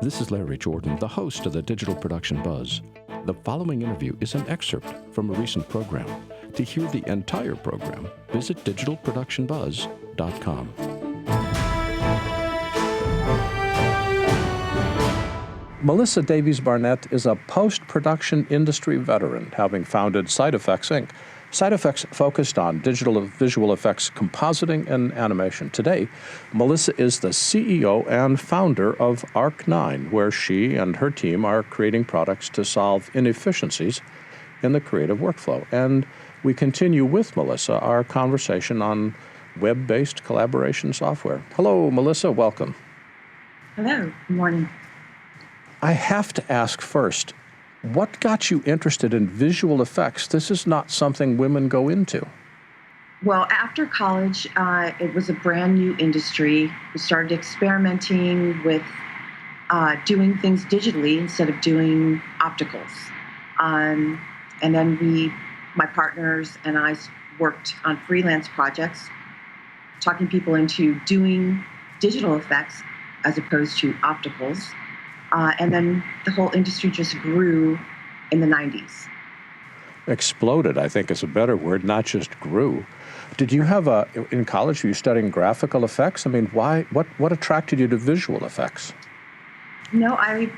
This is Larry Jordan, the host of the Digital Production Buzz. The following interview is an excerpt from a recent program. To hear the entire program, visit digitalproductionbuzz.com. Melissa Davies-Barnett is a post-production industry veteran, having founded Side Effects, Inc. Side Effects focused on digital visual effects compositing and animation. Today, Melissa is the CEO and founder of Arc9, where she and her team are creating products to solve inefficiencies in the creative workflow. And we continue with Melissa our conversation on web-based collaboration software. Hello, Melissa. Welcome. Hello. Good morning. I have to ask first, what got you interested in visual effects? This is not something women go into. Well, after college, it was a brand new industry. We started experimenting with doing things digitally instead of doing opticals. And then my partners and I worked on freelance projects, talking people into doing digital effects as opposed to opticals. And then the whole industry just grew in the 90s. Exploded, I think is a better word, not just grew. Did you have in college, were you studying graphical effects? I mean, why? What attracted you to visual effects? No, I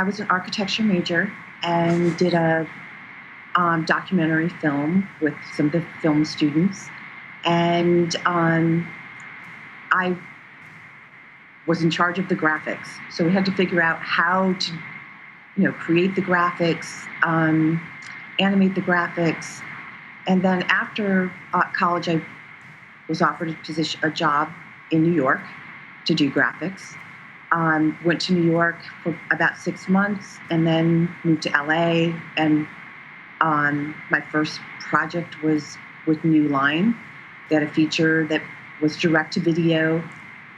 was an architecture major and did a documentary film with some of the film students. And I was in charge of the graphics. So we had to figure out how to, create the graphics, animate the graphics. And then after college, I was offered a job in New York to do graphics. Went to New York for about 6 months and then moved to LA. And my first project was with New Line. They had a feature that was direct-to-video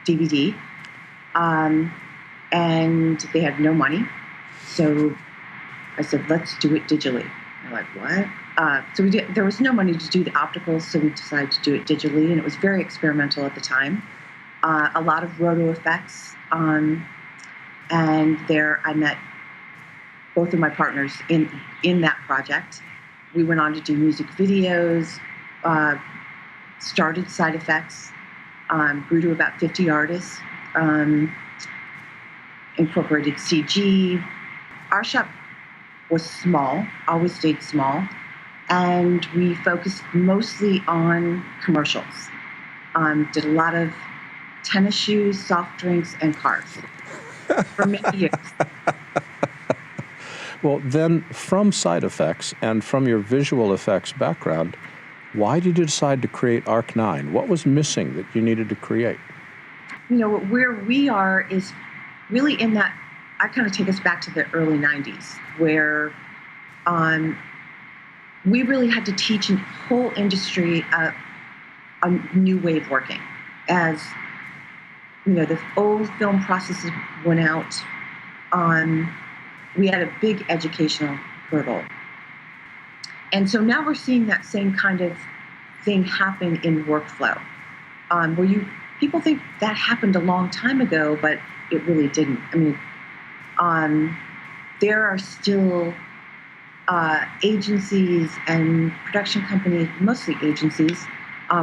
DVD. And they had no money. So I said, let's do it digitally. They're like, what? So there was no money to do the opticals, so we decided to do it digitally, and it was very experimental at the time. A lot of roto effects, and there I met both of my partners in that project. We went on to do music videos, started Side Effects, grew to about 50 artists, incorporated CG. Our shop was small, always stayed small, and we focused mostly on commercials. Did a lot of tennis shoes, soft drinks, and cars for many years. Well, then from Side Effects and from your visual effects background, why did you decide to create Arc9? What was missing that you needed to create? Where we are is really in that, I kind of take us back to the early 90s, where we really had to teach a whole industry a new way of working. As the old film processes went out, we had a big educational hurdle. And so now we're seeing that same kind of thing happen in workflow, where people think that happened a long time ago, but it really didn't. I mean, there are still agencies and production companies, mostly agencies,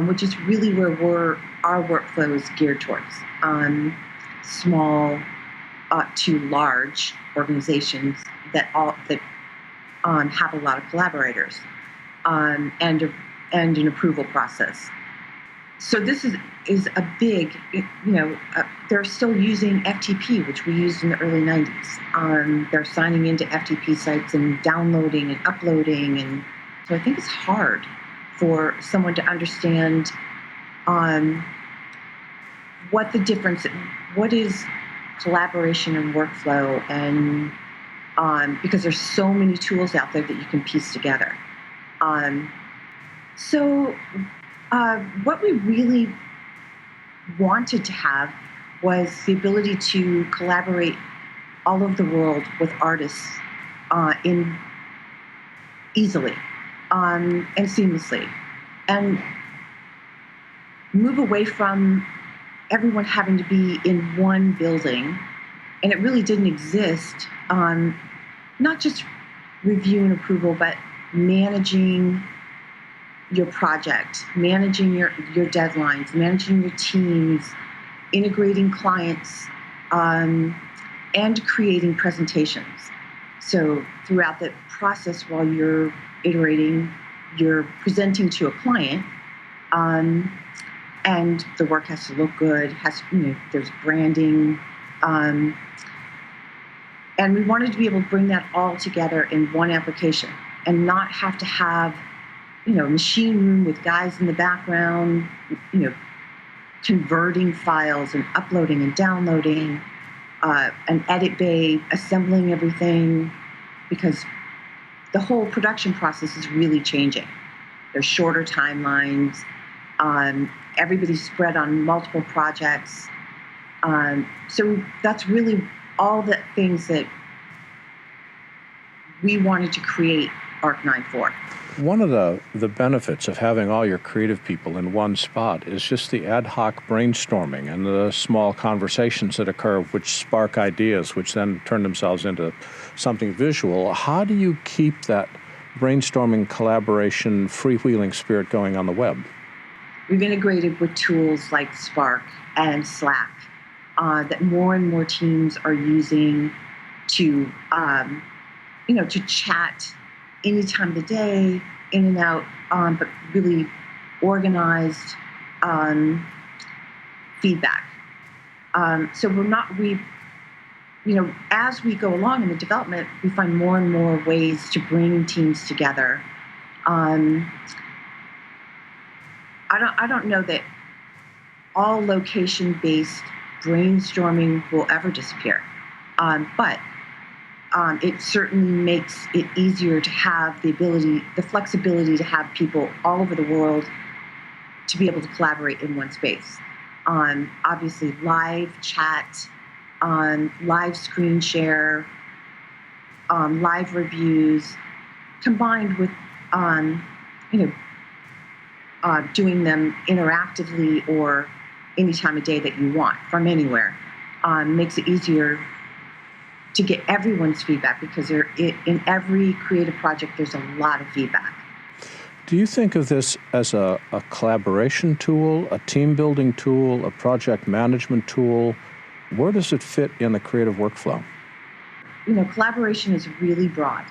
which is really where our workflow is geared towards. Small to large organizations that have a lot of collaborators, and an approval process. So this is a big, they're still using FTP, which we used in the early 90s. They're signing into FTP sites and downloading and uploading. And so I think it's hard for someone to understand what the difference, what is collaboration and workflow, and because there's so many tools out there that you can piece together. What we really wanted to have was the ability to collaborate all over the world with artists easily and seamlessly, and move away from everyone having to be in one building and it really didn't exist on not just review and approval, but managing your project, managing your deadlines, managing your teams, integrating clients, and creating presentations. So throughout that process, while you're iterating, you're presenting to a client, and the work has to look good. There's branding, and we wanted to be able to bring that all together in one application and not have to have, a machine room with guys in the background, converting files and uploading and downloading, an edit bay, assembling everything, because the whole production process is really changing. There's shorter timelines. Everybody's spread on multiple projects. So that's really all the things that we wanted to create Arc9 for. One of the benefits of having all your creative people in one spot is just the ad hoc brainstorming and the small conversations that occur which spark ideas, which then turn themselves into something visual. How do you keep that brainstorming, collaboration, freewheeling spirit going on the web? We've integrated with tools like Spark and Slack that more and more teams are using to chat any time of the day, in and out, but really organized feedback. So as we go along in the development, we find more and more ways to bring teams together. I don't know that all location-based brainstorming will ever disappear, but it certainly makes it easier to have the flexibility to have people all over the world to be able to collaborate in one space. Obviously, live chat, live screen share, live reviews, combined with doing them interactively or any time of day that you want from anywhere, makes it easier to get everyone's feedback, because in every creative project, there's a lot of feedback. Do you think of this as a collaboration tool, a team-building tool, a project management tool? Where does it fit in the creative workflow? Collaboration is really broad.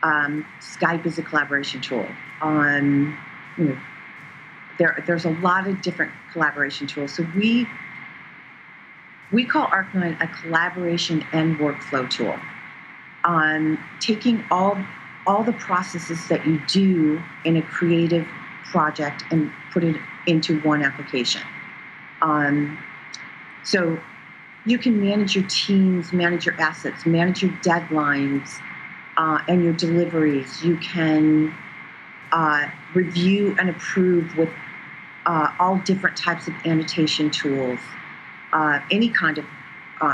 Skype is a collaboration tool. There's a lot of different collaboration tools. So we call Arc9 a collaboration and workflow tool. Taking all the processes that you do in a creative project and put it into one application. So you can manage your teams, manage your assets, manage your deadlines, and your deliveries. You can review and approve with all different types of annotation tools, any kind of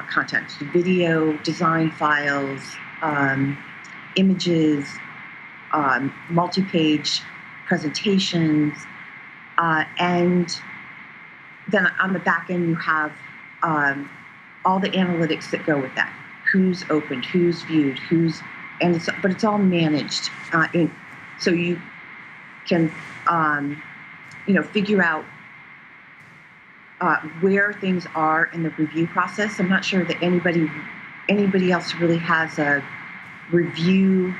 content, video, design files, images, multi-page presentations, and then on the back end you have all the analytics that go with that. Who's opened, who's viewed, but it's all managed, so you can figure out where things are in the review process. I'm not sure that anybody else really has a review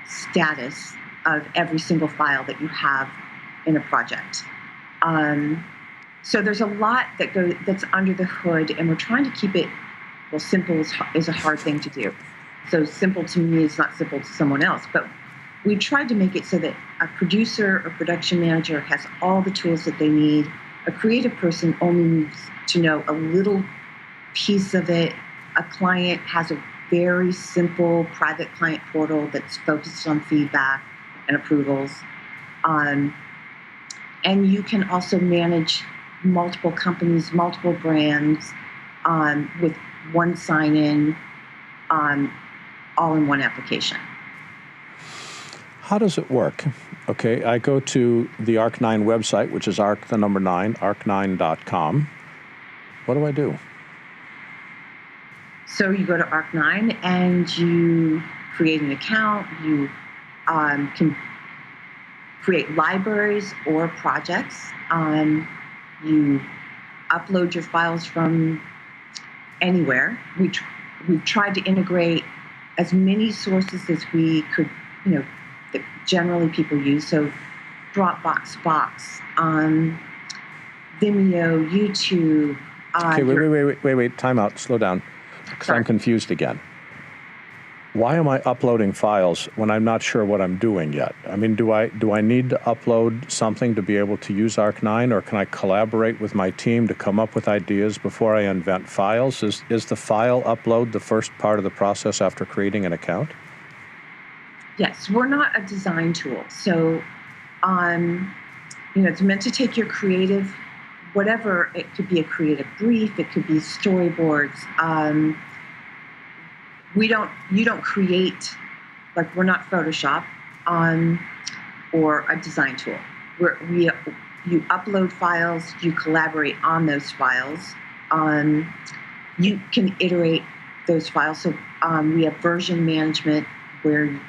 status of every single file that you have in a project. So there's a lot that's under the hood, and we're trying to keep it, simple is a hard thing to do. So simple to me is not simple to someone else, but we tried to make it so that a producer or production manager has all the tools that they need. A creative person only needs to know a little piece of it. A client has a very simple private client portal that's focused on feedback and approvals. And you can also manage multiple companies, multiple brands, with one sign-in, all in one application. How does it work? Okay, I go to the Arc9 website, which is arc9, arc9.com. What do I do? So you go to Arc9 and you create an account. You can create libraries or projects. You upload your files from anywhere. We've tried to integrate as many sources as we could, that generally people use. So Dropbox, Box, Vimeo, YouTube. Okay, wait, time out, slow down, because I'm confused again. Why am I uploading files when I'm not sure what I'm doing yet? I mean, do I need to upload something to be able to use Arc9, or can I collaborate with my team to come up with ideas before I invent files? Is the file upload the first part of the process after creating an account? Yes, we're not a design tool. So, it's meant to take your creative, whatever, it could be a creative brief, it could be storyboards. You don't create, like, we're not Photoshop or a design tool. You upload files, you collaborate on those files. You can iterate those files. So we have version management where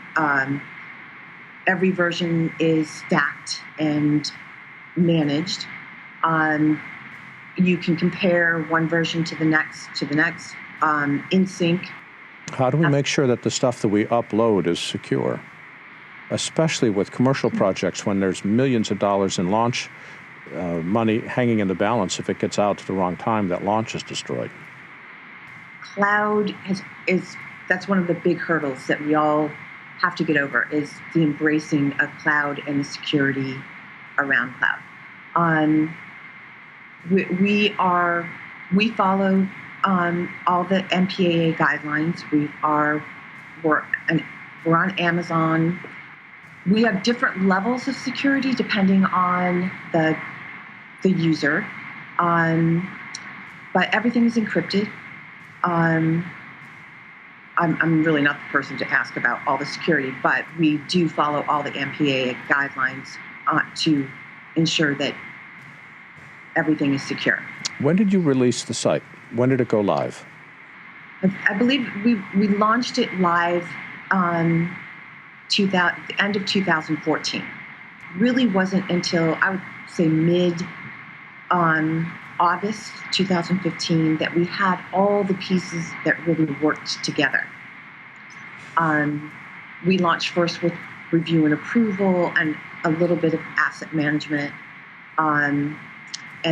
every version is stacked and managed. You can compare one version to the next in sync. How do we make sure that the stuff that we upload is secure, especially with commercial projects when there's millions of dollars in launch money hanging in the balance? If it gets out at the wrong time, that launch is destroyed. Cloud that's one of the big hurdles that we all have to get over, is the embracing of cloud and the security around cloud. We follow all the MPAA guidelines. We're on Amazon. We have different levels of security depending on the user, but everything is encrypted. I'm really not the person to ask about all the security, but we do follow all the MPAA guidelines to ensure that everything is secure. When did you release the site? When did it go live? I believe we launched it live the end of 2014. Really wasn't until, I would say, August 2015 that we had all the pieces that really worked together. We launched first with review and approval and a little bit of asset management, and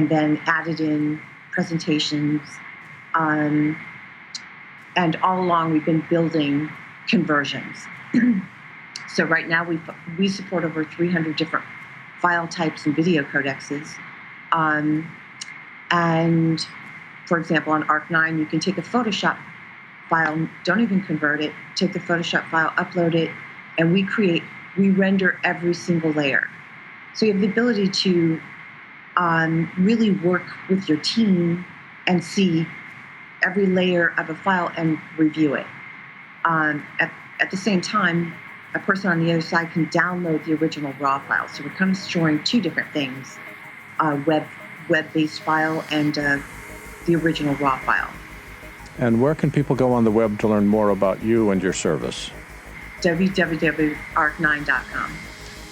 then added in presentations. And all along we've been building conversions. So right now we support over 300 different file types and video codexes. And for example, on Arc9, you can take a Photoshop file, don't even convert it, take the Photoshop file, upload it, and we render every single layer. So you have the ability to really work with your team and see every layer of a file and review it. At the same time, a person on the other side can download the original raw file. So we're kind of storing two different things, web-based file and the original raw file. And where can people go on the web to learn more about you and your service? www.arc9.com.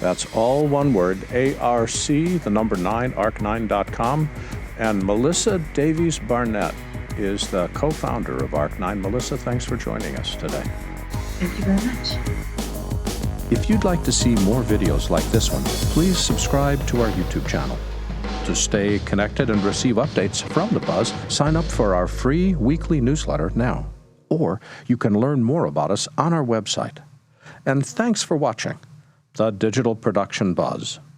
That's all one word, ARC, the number 9, arc9.com. And Melissa Davies-Barnett is the co-founder of Arc9. Melissa, thanks for joining us today. Thank you very much. If you'd like to see more videos like this one, please subscribe to our YouTube channel. To stay connected and receive updates from The Buzz, sign up for our free weekly newsletter now. Or you can learn more about us on our website. And thanks for watching The Digital Production Buzz.